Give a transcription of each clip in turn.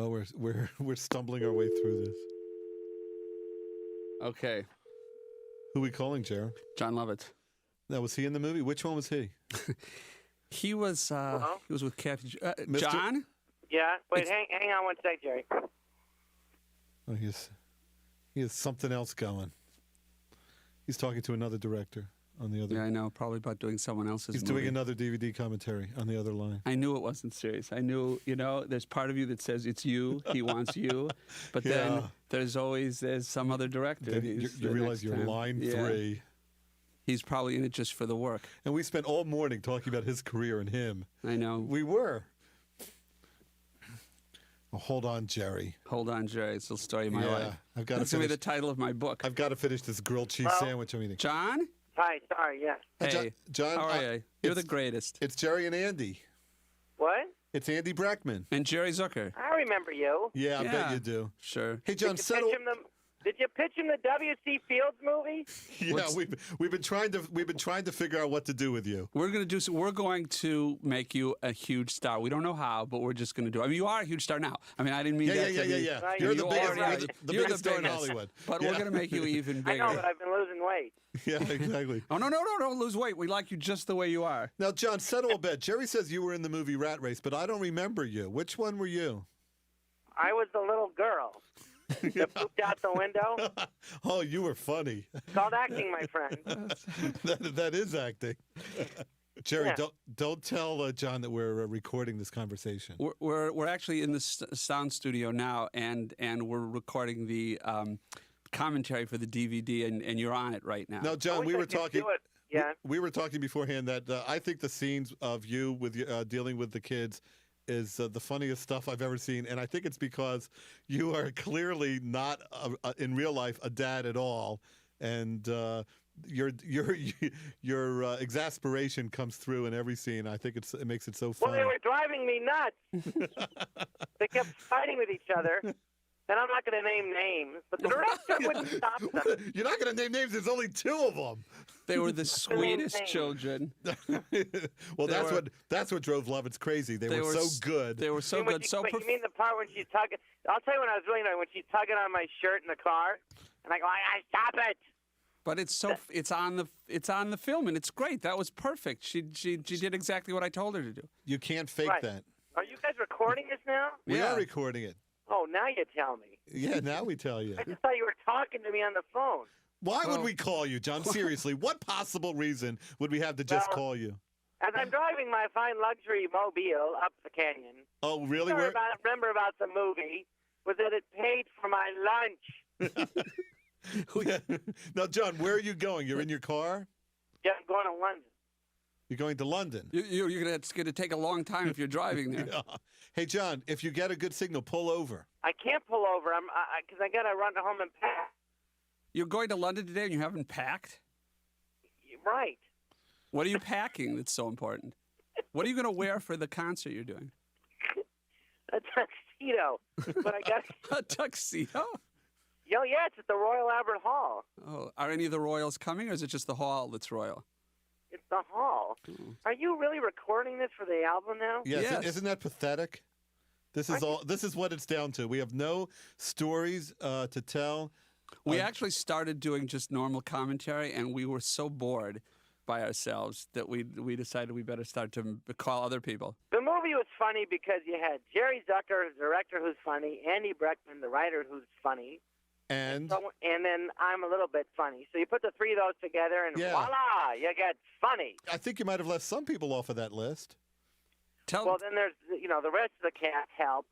Well, we're stumbling our way through this. Okay. Who are we calling, Jared? John Lovitz. Now, was he in the movie? Which one was he? He was with Kathy. Mr. John? Yeah. Wait, hang on one sec, Jerry. Oh, he has something else going. He's talking to another director on the other. Yeah, I know. Probably about doing someone else's He's movie. doing another DVD commentary on the other line. I knew it wasn't serious. I knew, there's part of you that says it's you, he wants you, but then there's some other director. Then you realize you're line 3. He's probably in it just for the work. And we spent all morning talking about his career and him. I know. We were. Oh, hold on, Jerry. Hold on, Jerry. It's the story of my life. I've got That's to going to finish be the title of my book. I've got to finish this grilled cheese sandwich I'm eating. John? Hi, sorry, yes. Hey, John, how are you? You're the greatest. It's Jerry and Andy. What? It's Andy Brackman. And Jerry Zucker. I remember you. Yeah, I bet you do. Sure. Hey, John, Did you pitch him the W.C. Fields movie? Yeah, we've been trying to figure out what to do with you. We're going to make you a huge star. We don't know how, but we're just going to do it. I mean, you are a huge star now. I mean, I didn't mean that to be. Yeah. Right. You're the Right. biggest star in Hollywood. But we're going to make you even bigger. I know, but I've been losing weight. Yeah, exactly. Oh, no, don't lose weight. We like you just the way you are. Now, John, settle a bit. Jerry says you were in the movie Rat Race, but I don't remember you. Which one were you? I was the little girl that pooped out the window. Oh, you were funny. It's called acting, my friend. that is acting. Jerry, don't tell John that we're recording this conversation. We're actually in the sound studio now, and we're recording the commentary for the DVD, and you're on it right now. Now, John, we were talking. Yeah. We were talking beforehand that I think the scenes of you with dealing with the kids is the funniest stuff I've ever seen, and I think it's because you are clearly not in real life a dad at all, and your exasperation comes through in every scene. I think it makes it so funny. Well, they were driving me nuts. They kept fighting with each other. And I'm not going to name names, but the director wouldn't stop them. You're not going to name names. There's only 2 of them. They were the sweetest children. Well, that's what drove Lovitz crazy. They were so good. They were so good. You mean the part when she's tugging? I'll tell you when I was really annoyed, when she's tugging on my shirt in the car, and I go, I stop it. But it's on the film, and it's great. That was perfect. She did exactly what I told her to do. You can't fake that. Are you guys recording this now? We are recording it. Oh, now you tell me. Yeah, now we tell you. I just thought you were talking to me on the phone. Why would we call you, John? Seriously, what possible reason would we have to just call you? As I'm driving my fine luxury mobile up the canyon. Oh, really? Remember about the movie was that it paid for my lunch. Now, John, where are you going? You're in your car? Yeah, I'm going to London. You're going to London. It's going to take a long time if you're driving there. Yeah. Hey, John, if you get a good signal, pull over. I can't pull over because I got to run home and pack. You're going to London today and you haven't packed? Right. What are you packing that's so important? What are you going to wear for the concert you're doing? A tuxedo. But I got a tuxedo? Yeah, it's at the Royal Albert Hall. Oh, are any of the royals coming, or is it just the hall that's royal? It's the hall. Are you really recording this for the album now? Yes. Isn't that pathetic? This is what it's down to. We have no stories to tell. We actually started doing just normal commentary, and we were so bored by ourselves that we decided we better start to call other people. The movie was funny because you had Jerry Zucker, the director, who's funny, Andy Brackman, the writer, who's funny. And then I'm a little bit funny. So you put the 3 of those together, and voila, you get funny. I think you might have left some people off of that list. Well, then there's, the rest of the cast helped.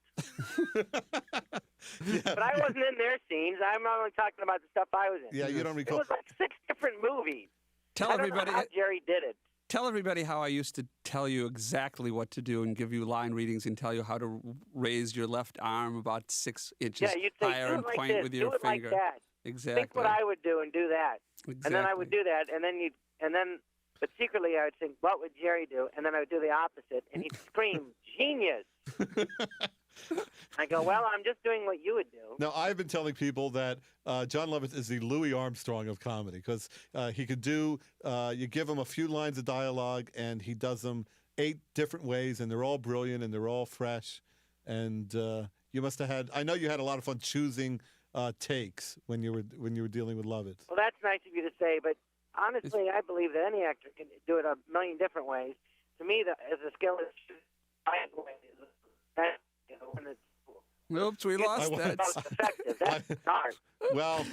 But I wasn't in their scenes. I'm only talking about the stuff I was in. Yeah, you don't recall. It was like 6 different movies. Tell everybody how Jerry did it. Tell everybody how I used to tell you exactly what to do and give you line readings and tell you how to raise your left arm about 6 inches higher and point with your finger. Like that. Exactly. Think what I would do and do that. Exactly. And then I would do that, but secretly I would think, what would Jerry do? And then I would do the opposite, and he'd scream, genius. I go, well, I'm just doing what you would do. Now, I've been telling people that John Lovitz is the Louis Armstrong of comedy because he could do, you give him a few lines of dialogue and he does them 8 different ways and they're all brilliant and they're all fresh. And You must have had. I know you had a lot of fun choosing takes when you were dealing with Lovitz. Well, that's nice of you to say, but honestly, I believe that any actor can do it a million different ways. To me, as a skill is when it's oops, we lost that. Most effective. That's hard. Well,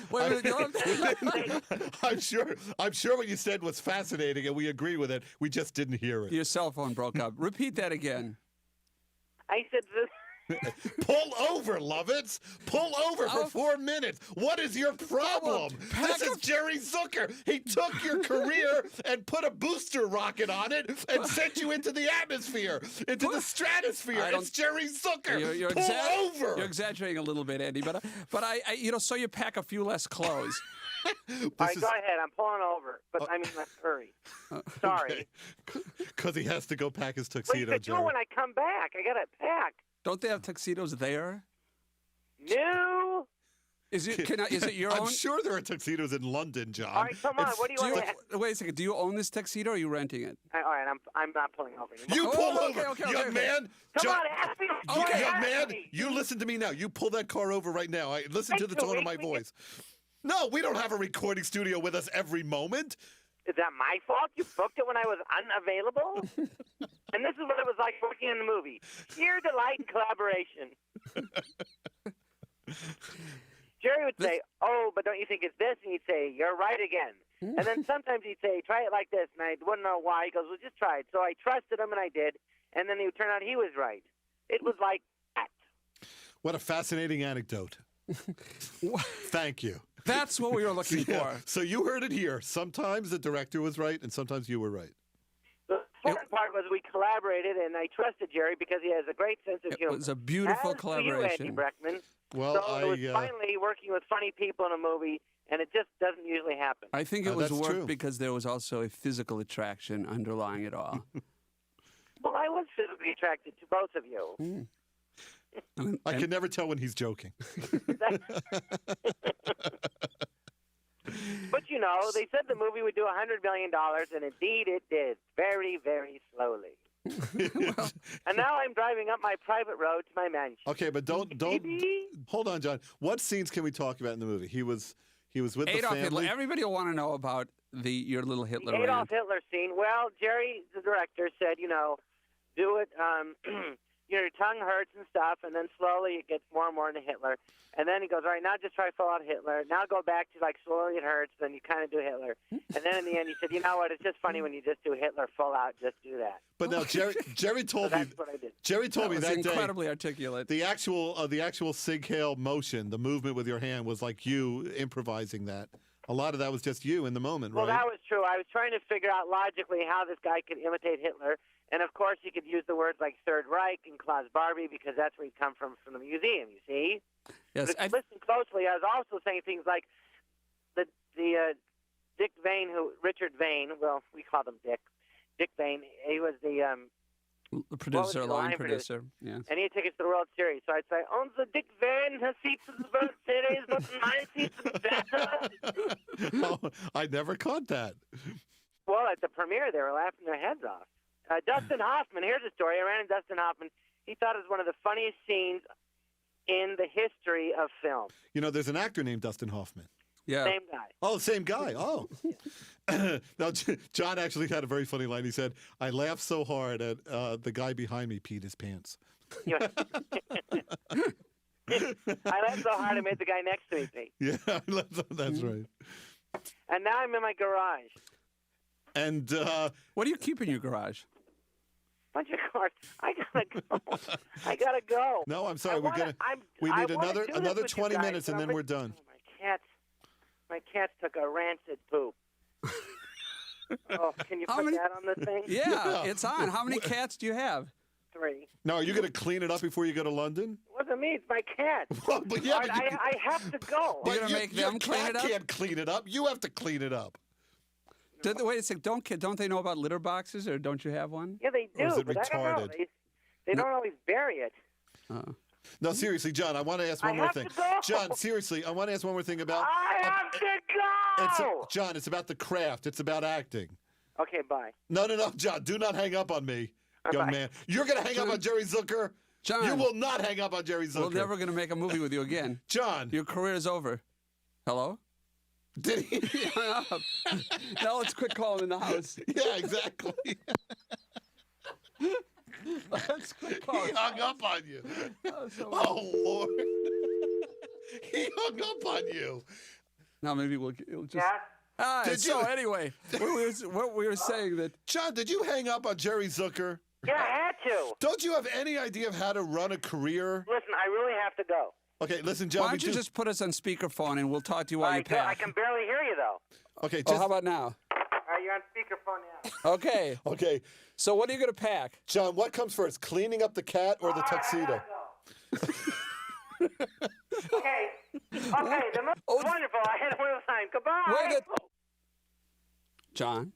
I'm sure what you said was fascinating, and we agree with it. We just didn't hear it. Your cell phone broke up. Repeat that again. I said this. Pull over, Lovitz. Pull over for 4 minutes. What is your problem? This is Jerry Zucker. He took your career and put a booster rocket on it and sent you into the atmosphere, into the stratosphere. It's Jerry Zucker. You're Pull over. You're exaggerating a little bit, Andy. But I so you pack a few less clothes. All right, go ahead. I'm pulling over, but I mean, let's hurry. Sorry. Because he has to go pack his tuxedo, Well, you could do it when I come back. I got to pack. Don't they have tuxedos there? No. Is it your own? I'm sure there are tuxedos in London, John. All right, come on. What do you want to... Wait a second. Do you own this tuxedo or are you renting it? All right, I'm not pulling over anymore. You pull over. Young man. Come on, ask me. Okay, young man, you listen to me now. You pull that car over right now. Listen to the tone of my voice. No, we don't have a recording studio with us every moment. Is that my fault? You booked it when I was unavailable? And this is what it was like working in the movie. Sheer delight and collaboration. Jerry would say, oh, but don't you think it's this? And he'd say, you're right again. And then sometimes he'd say, try it like this. And I wouldn't know why. He goes, well, just try it. So I trusted him, and I did. And then it would turn out he was right. It was like that. What a fascinating anecdote. Thank you. That's what we were looking for. So you heard it here. Sometimes the director was right, and sometimes you were right. The important part was we collaborated, and I trusted Jerry because he has a great sense of humor. It was a beautiful collaboration. You, Andy Breckman. Well, so it was finally working with funny people in a movie, and it just doesn't usually happen. I think it was work because there was also a physical attraction underlying it all. Well, I was physically attracted to both of you. I can never tell when he's joking. But, you know, they said the movie would do $100 million, and indeed it did. Very, very slowly. And now I'm driving up my private road to my mansion. Okay, but don't hold on, John. What scenes can we talk about in the movie? He was with Adolf the family. Hitler. Everybody will want to know about your little Hitler the Adolf rant. Hitler scene. Well, Jerry, the director, said, you know, do it. Your tongue hurts and stuff, and then slowly it gets more and more into Hitler. And then he goes, all right, now just try full out Hitler. Now go back to, like, slowly it hurts, then you kind of do Hitler. And then in the end he said, you know what, it's just funny when you just do Hitler full out, just do that. But now Jerry told me. That's what I did. Jerry told me that day. Incredibly articulate. The actual Sig Heil motion, the movement with your hand, was like you improvising that. A lot of that was just you in the moment, right? Well, that was true. I was trying to figure out logically how this guy could imitate Hitler. And, of course, you could use the words like Third Reich and Klaus Barbie because that's where he'd come from the museum, you see? Yes. But if you listen closely, I was also saying things like the Dick Vane, Richard Vane, well, we called him Dick Vane. He was the producer, line producer. Yeah. And he'd take us to the World Series. So I'd say, unser Dick Vane has seats in the World Series, but my seats are better. Oh, I never caught that. Well, at the premiere, they were laughing their heads off. Dustin Hoffman, here's a story. I ran into Dustin Hoffman. He thought it was one of the funniest scenes in the history of film. You know, there's an actor named Dustin Hoffman. Yeah. Same guy. Oh, same guy. Oh. Now, John actually had a very funny line. He said, I laughed so hard at the guy behind me peed his pants. I laughed so hard I made the guy next to me pee. Yeah, that's right. And now I'm in my garage. And what do you keep in your garage? Bunch of cars. I gotta go. No, I'm sorry. We need another 20 minutes, and then we're done. Oh, my cats took a rancid poop. Oh, can you put that on the thing? Yeah, it's on. How many cats do you have? 3. Now, are you going to clean it up before you go to London? It wasn't me. It's my cat. Well, but yeah, I have to go. You're going to make them clean it up? Your cat can't clean it up. You have to clean it up. Wait a second. Don't they know about litter boxes, or don't you have one? Yeah, they do. Or is it but retarded? I don't know. They don't always bury it. No, seriously, John, I want to ask one more thing. John, seriously, I want to ask one more thing about... I have to go! John, it's about the craft. It's about acting. Okay, bye. No, John, do not hang up on me, young man. You're going to hang up on Jerry Zucker? John. You will not hang up on Jerry Zucker. We're never going to make a movie with you again. John. Your career is over. Hello? Did he? He hung up. Now let's quit calling in the house. Yeah, exactly. Let's quit calling. He hung up on you. Oh, Lord. He hung up on you. Now maybe we'll just... Yeah? Ah, anyway, what we were saying that... John, did you hang up on Jerry Zucker? Yeah, I had to. Don't you have any idea of how to run a career? Listen, I really have to go. Okay, listen, John. Why don't you just put us on speakerphone and we'll talk to you while you pack? I can barely hear you, though. Okay, how about now? All right, you're on speakerphone now. Okay. Okay. So what are you going to pack? John, what comes first, cleaning up the cat or the tuxedo? Okay. Okay, the most wonderful. I had a wonderful time. Goodbye. John?